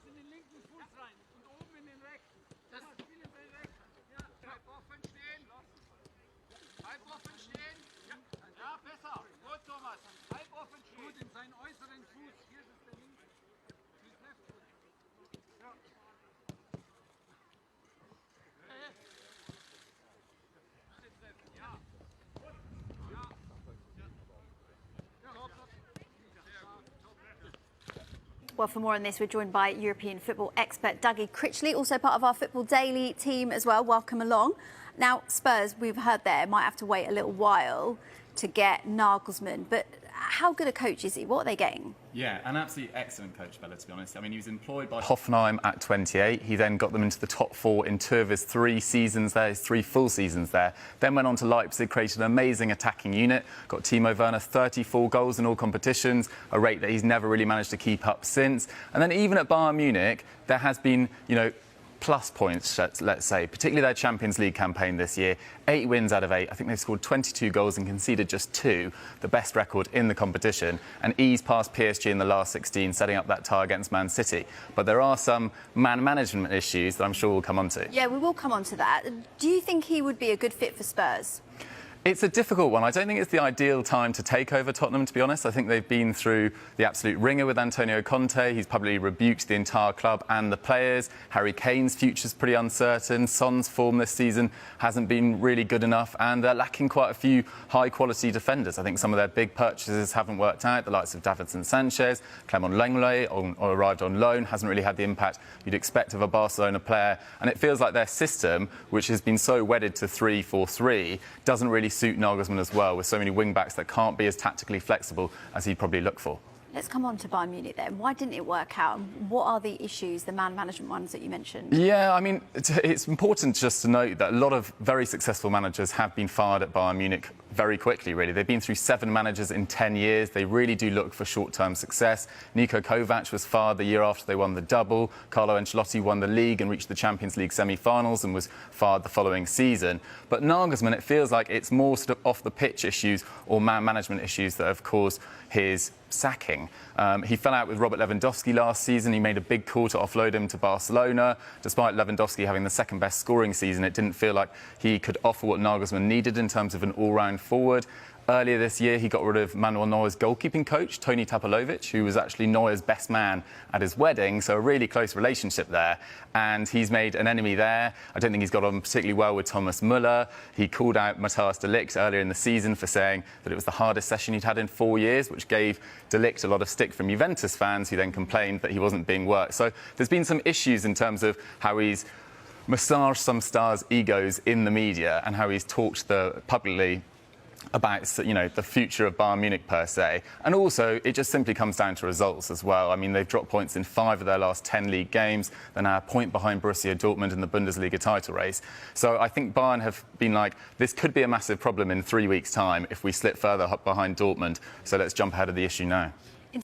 in den linken Fuß rein und oben in den rechten. Spiel in den rechten. Ja. Halb offen stehen. Halb offen stehen. Ja, besser. Gut, Thomas. Halb offen stehen. Gut in seinen äußeren Fuß. Hier ist es der linke. Die Kräfte. Ja. Well, for more on this, we're joined by European football expert Dougie Critchley, also part of our Football Daily team as well. Welcome along. Now, Spurs, we've heard there, might have to wait a little while to get Nagelsmann, but how good a coach is he? What are they getting? Yeah, an absolutely excellent coach, Bella, to be honest. I mean, he was employed by Hoffenheim at 28. He then got them into the top four in 2 of his 3 seasons there, his 3 full seasons there. Then went on to Leipzig, created an amazing attacking unit, got Timo Werner 34 goals in all competitions, a rate that he's never really managed to keep up since. And then even at Bayern Munich, there has been, plus points, let's say, particularly their Champions League campaign this year. 8 wins out of 8. I think they've scored 22 goals and conceded just 2, the best record in the competition, and eased past PSG in the last 16, setting up that tie against Man City. But there are some man management issues that I'm sure we'll come on to. Yeah, we will come on to that. Do you think he would be a good fit for Spurs? It's a difficult one. I don't think it's the ideal time to take over Tottenham, to be honest. I think they've been through the absolute ringer with Antonio Conte. He's probably rebuked the entire club and the players. Harry Kane's future's pretty uncertain. Son's form this season hasn't been really good enough, and they're lacking quite a few high-quality defenders. I think some of their big purchases haven't worked out. The likes of Davinson Sanchez, Clement Lenglet, arrived on loan, hasn't really had the impact you'd expect of a Barcelona player. And it feels like their system, which has been so wedded to 3-4-3, doesn't really suit Nagelsmann as well, with so many wing-backs that can't be as tactically flexible as he'd probably look for. Let's come on to Bayern Munich then. Why didn't it work out? What are the issues, the man management ones that you mentioned? Yeah, I mean, it's important just to note that a lot of very successful managers have been fired at Bayern Munich very quickly, really. They've been through 7 managers in 10 years. They really do look for short-term success. Niko Kovac was fired the year after they won the double. Carlo Ancelotti won the league and reached the Champions League semi-finals and was fired the following season. But Nagelsmann, it feels like it's more sort of off-the-pitch issues or man management issues that have caused his sacking. He fell out with Robert Lewandowski last season. He made a big call to offload him to Barcelona. Despite Lewandowski having the second best scoring season, it didn't feel like he could offer what Nagelsmann needed in terms of an all-round forward. Earlier this year, he got rid of Manuel Neuer's goalkeeping coach, Toni Tapalovic, who was actually Neuer's best man at his wedding, so a really close relationship there. And he's made an enemy there. I don't think he's got on particularly well with Thomas Müller. He called out Matthias de Ligt earlier in the season for saying that it was the hardest session he'd had in 4 years, which gave de Ligt a lot of stick from Juventus fans, who then complained that he wasn't being worked. So there's been some issues in terms of how he's massaged some stars' egos in the media and how he's talked publicly about the future of Bayern Munich per se. And also, it just simply comes down to results as well. I mean, they've dropped points in 5 of their last 10 league games. They're now a point behind Borussia Dortmund in the Bundesliga title race. So I think Bayern have been like, this could be a massive problem in 3 weeks' time if we slip further behind Dortmund. So let's jump ahead of the issue now.